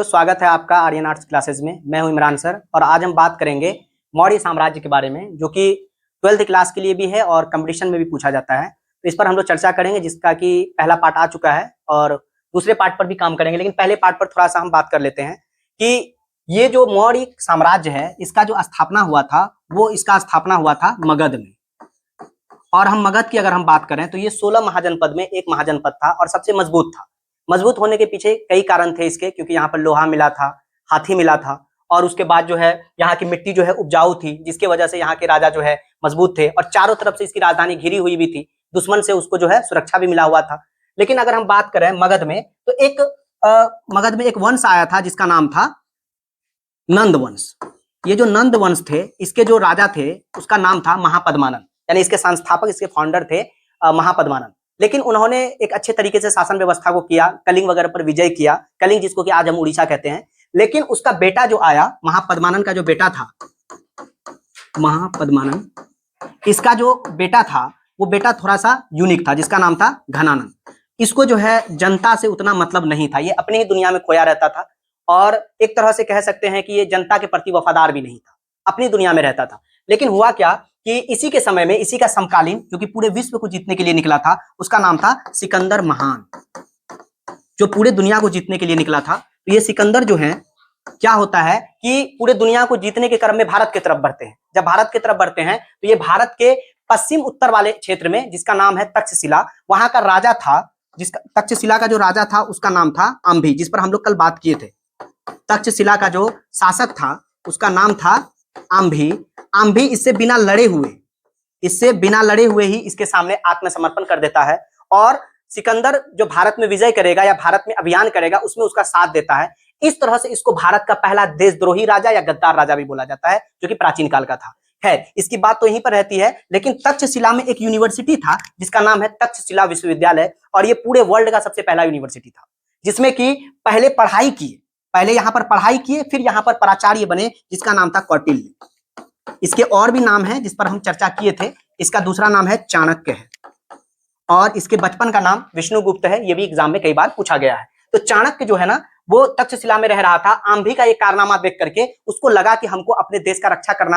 तो स्वागत है आपका आर्यन आर्ट्स क्लासेस में। मैं हूं इमरान सर और आज हम बात करेंगे मौर्य साम्राज्य के बारे में, जो कि 12th क्लास के लिए भी है और कंपटीशन में भी पूछा जाता है। तो इस पर हम लोग चर्चा करेंगे, जिसका कि पहला पार्ट आ चुका है और दूसरे पार्ट पर भी काम करेंगे। लेकिन पहले पार्ट पर थोड़ा सा हम बात कर लेते हैं कि ये जो मौर्य साम्राज्य है, इसका जो स्थापना हुआ था वो इसका स्थापना हुआ था मगध में। और हम मगध की अगर हम बात करें तो ये 16 महाजनपद में एक महाजनपद था और सबसे मजबूत था। मजबूत होने के पीछे कई कारण थे इसके, क्योंकि यहाँ पर लोहा मिला था, हाथी मिला था, और उसके बाद जो है यहाँ की मिट्टी जो है उपजाऊ थी, जिसकी वजह से यहाँ के राजा जो है मजबूत थे। और चारों तरफ से इसकी राजधानी घिरी हुई भी थी, दुश्मन से उसको जो है सुरक्षा भी मिला हुआ था। लेकिन अगर हम बात करें मगध में, तो एक मगध में एक वंश आया था जिसका नाम था नंद वंश। ये जो नंद वंश थे, इसके जो राजा थे उसका नाम था महापद्मानंद, यानी इसके संस्थापक, इसके फाउंडर थे महापद्मानंद। लेकिन उन्होंने एक अच्छे तरीके से शासन व्यवस्था को किया, कलिंग वगैरह पर विजय किया, कलिंग जिसको कि आज हम उड़ीसा कहते हैं। लेकिन उसका बेटा जो आया, महापद्मानंद का जो बेटा था, महापद्मानंद, इसका जो बेटा था वो बेटा थोड़ा सा यूनिक था, जिसका नाम था घनानंद। इसको जो है जनता से उतना मतलब नहीं था, ये अपनी ही दुनिया में खोया रहता था और एक तरह से कह सकते हैं कि ये जनता के प्रति वफादार भी नहीं था, अपनी दुनिया में रहता था। लेकिन हुआ क्या कि इसी के समय में, इसी का समकालीन, जो कि पूरे विश्व को जीतने के लिए निकला था, उसका नाम था सिकंदर महान, जो पूरे दुनिया को जीतने के लिए निकला था। तो ये सिकंदर जो है, क्या होता है कि पूरे दुनिया को जीतने के क्रम में भारत की तरफ बढ़ते हैं। जब भारत की तरफ बढ़ते हैं तो ये भारत के पश्चिम उत्तर वाले क्षेत्र में, जिसका नाम है तक्षशिला, वहां का राजा था, जिसका तक्षशिला का जो राजा था उसका नाम था अंभी, जिस पर हम लोग कल बात किए थे। तक्षशिला का जो शासक था उसका नाम था अंभी। अंभी इससे बिना लड़े हुए ही इसके सामने आत्मसमर्पण कर देता है और सिकंदर जो भारत में विजय करेगा या भारत में अभियान करेगा, उसमें उसका साथ देता है। इस तरह से इसको भारत का पहला देशद्रोही राजा या गद्दार राजा भी बोला जाता है, जो कि प्राचीन काल का था। है, इसकी बात तो यहीं पर रहती है। लेकिन तक्षशिला में एक यूनिवर्सिटी था जिसका नाम है तक्षशिला विश्वविद्यालय, और ये पूरे वर्ल्ड का सबसे पहला यूनिवर्सिटी था, जिसमें कि पहले यहाँ पर पढ़ाई किए, फिर यहाँ पर प्राचार्य बने, जिसका नाम था कौटिल्य। इसके और भी नाम है जिस पर हम चर्चा किए थे। इसका दूसरा नाम है चाणक्य है, और इसके बचपन का नाम विष्णुगुप्त है। ये भी एग्जाम में कई बार पूछा गया है। तो चाणक्य जो है ना, वो तक्षशिला में रह रहा था। आंधी का ये कारनामा देख करके उसको लगा कि हमको अपने देश का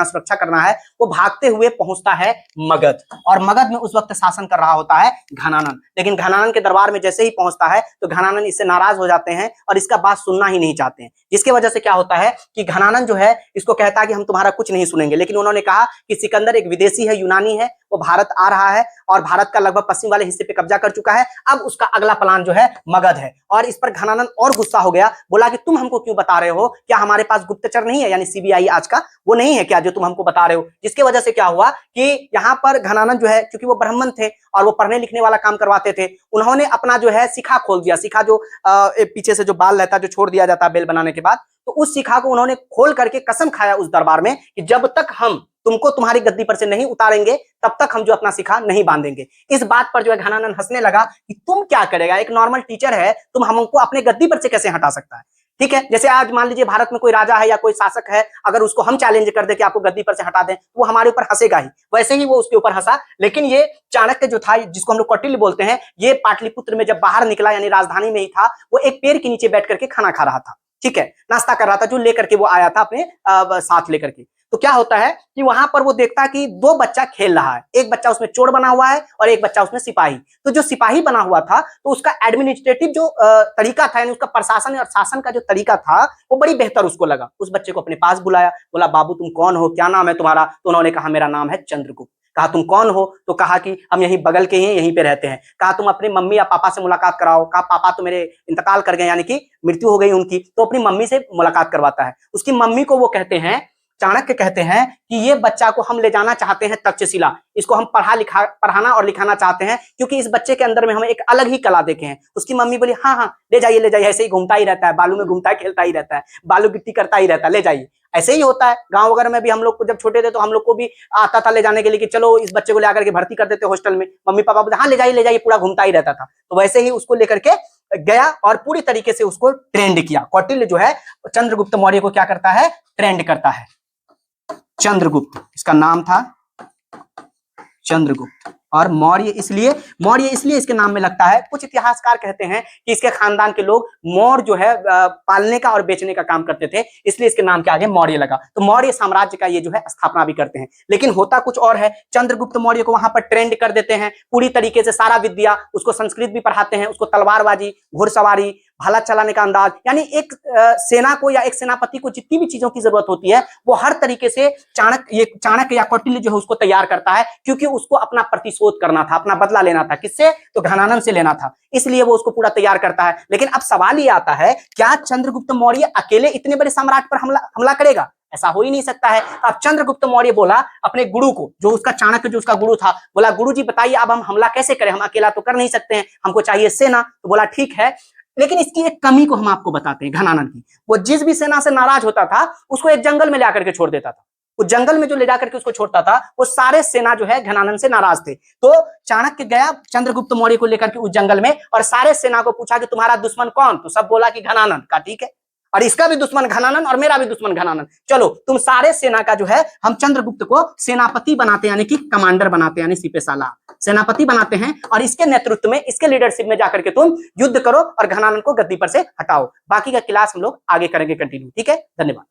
सुरक्षा करना है। वो भागते हुए पहुंचता है मगध, और मगध में उस वक्त शासन कर रहा होता है घनानंद। लेकिन घनानंद के दरबार में जैसे ही पहुंचता है तो घनानंद इससे नाराज हो जाते हैं और इसका बात सुनना ही नहीं चाहते हैं। जिसकी वजह से क्या होता है कि घनानंद जो है इसको कहता है कि हम तुम्हारा कुछ नहीं सुनेंगे। लेकिन उन्होंने कहा कि सिकंदर एक विदेशी है, यूनानी है, वो भारत आ रहा है और भारत का लगभग पश्चिम वाले हिस्से पे कब्जा कर चुका है। अब उसका अगला प्लान जो है मगध है। और इस पर घनानंद और गुस्सा हो गया, बोला कि तुम हमको क्यों बता रहे हो? क्या हमारे पास गुप्तचर नहीं है, यानी सीबीआई आज का, वो नहीं है क्या जो तुम हमको बता रहे हो? जिसकी वजह से क्या हुआ कि यहाँ पर घनानंद जो है, क्योंकि वो ब्राह्मण थे और वो पढ़ने लिखने वाला काम करवाते थे, उन्होंने अपना जो है शिखा खोल दिया। शिखा जो पीछे से जो बाल रहता है, जो छोड़ दिया जाता है बेल बनाने के बाद, तो उस शिखा को उन्होंने खोल करके कसम खाया उस दरबार में कि जब तक हम तुमको तुम्हारी गद्दी पर से नहीं उतारेंगे तब तक हम जो अपना शिखा नहीं बांधेंगे। इस बात पर जो है घनानंद हंसने लगा कि तुम क्या करेगा, एक नॉर्मल टीचर है, तुम हमको अपने गद्दी पर से कैसे हटा सकता है? ठीक है, जैसे आज मान लीजिए भारत में कोई राजा है या कोई शासक है, अगर उसको हम चैलेंज कर दे कि आपको गद्दी पर से हटा दें, वो हमारे ऊपर हंसेगा ही। वैसे ही वो उसके ऊपर हंसा। लेकिन ये चाणक्य जो था, जिसको हम लोग कौटिल्य बोलते हैं, ये पाटलिपुत्र में जब बाहर निकला, यानी राजधानी में ही था, वो एक पेड़ के नीचे बैठ करके खाना खा रहा था। ठीक है, नाश्ता कर रहा था, जो लेकर के वो आया था अपने साथ लेकर के। तो क्या होता है कि वहां पर वो देखता है कि दो बच्चा खेल रहा है, एक बच्चा उसमें चोर बना हुआ है और एक बच्चा उसमें सिपाही। तो जो सिपाही बना हुआ था, तो उसका एडमिनिस्ट्रेटिव जो तरीका था, यानी उसका प्रशासन और शासन का जो तरीका था, वो बड़ी बेहतर उसको लगा। उस बच्चे को अपने पास बुलाया, बोला बाबू तुम कौन हो, क्या नाम है तुम्हारा? तो उन्होंने कहा मेरा नाम है चंद्रगुप्त। कहा तुम कौन हो? तो कहा कि हम यहीं बगल के ही यहीं पे रहते हैं। कहा तुम अपनी मम्मी या पापा से मुलाकात कराओ। कहा पापा तो मेरे इंतकाल कर गए, यानी कि मृत्यु हो गई उनकी। तो अपनी मम्मी से मुलाकात करवाता है। उसकी मम्मी को वो कहते हैं, चाणक्य कहते हैं कि ये बच्चा को हम ले जाना चाहते हैं तक्षशिला, इसको हम पढ़ाना और लिखाना चाहते हैं, क्योंकि इस बच्चे के अंदर में हम एक अलग ही कला देखे हैं। उसकी मम्मी बोली हाँ हाँ ले जाइए ले जाइए, ऐसे ही घूमता ही रहता है, बालू में घूमता है, खेलता ही रहता है, बालू गिट्टी करता ही रहता है, ले जाइए। ऐसे ही होता है गांव वगैरह में भी। हम लोग को जब छोटे थे तो हम लोग को भी आता था ले जाने के लिए कि चलो इस बच्चे को ले आकर के भर्ती कर देते हॉस्टल में। मम्मी पापा बोलते हाँ ले जाइए, पूरा घूमता ही रहता था। तो वैसे ही उसको लेकर के गया और पूरी तरीके से उसको ट्रेंड किया। कौटिल्य जो है चंद्रगुप्त मौर्य को क्या करता है? ट्रेंड करता है। चंद्रगुप्त इसका नाम था, चंद्रगुप्त। और मौर्य इसलिए इसके नाम में लगता है। कुछ इतिहासकार कहते हैं कि इसके खानदान के लोग मौर्य जो है पालने का और बेचने का काम करते थे, इसलिए इसके नाम के आगे मौर्य लगा। तो मौर्य साम्राज्य का ये जो है स्थापना भी करते हैं। लेकिन होता कुछ और है, चंद्रगुप्त मौर्य को वहां पर ट्रेंड कर देते हैं पूरी तरीके से, सारा विद्या, उसको संस्कृत भी पढ़ाते हैं, उसको तलवारबाजी, घुड़सवारी, भाला चलाने का अंदाज, यानी एक सेना को या एक सेनापति को जितनी भी चीजों की जरूरत होती है वो हर तरीके से चाणक्य या कौटिल्य जो है उसको तैयार करता है, क्योंकि उसको अपना प्रतिशोध करना था, अपना बदला लेना था। किससे? तो घनानंद से लेना था, इसलिए वो उसको पूरा तैयार करता है। लेकिन अब सवाल ये आता है, क्या चंद्रगुप्त मौर्य अकेले इतने बड़े सम्राट पर हमला करेगा? ऐसा हो ही नहीं सकता है। अब चंद्रगुप्त मौर्य बोला अपने गुरु को, जो उसका चाणक्य जो उसका गुरु था, बोला गुरु जी बताइए अब हम हमला कैसे करें, हम अकेला तो कर नहीं सकते हैं, हमको चाहिए सेना। तो बोला ठीक है, लेकिन इसकी एक कमी को हम आपको बताते हैं घनानंद की। वो जिस भी सेना से नाराज होता था उसको एक जंगल में जाकर के छोड़ देता था। उस जंगल में जो ले जाकर के उसको छोड़ता था, वो सारे सेना जो है घनानंद से नाराज थे। तो चाणक्य गया चंद्रगुप्त मौर्य को लेकर के उस जंगल में और सारे सेना को पूछा कि तुम्हारा दुश्मन कौन? तो सब बोला कि घनानंद। का ठीक है, और इसका भी दुश्मन घनानंद और मेरा भी दुश्मन घनानंद, चलो तुम सारे सेना का जो है हम चंद्रगुप्त को सेनापति बनाते हैं, यानी कि कमांडर बनाते हैं, यानी सिपे सालार सेनापति बनाते हैं, और इसके नेतृत्व में, इसके लीडरशिप में जाकर के तुम युद्ध करो और घनानंद को गद्दी पर से हटाओ। बाकी का क्लास हम लोग आगे करेंगे कंटिन्यू। ठीक है, धन्यवाद।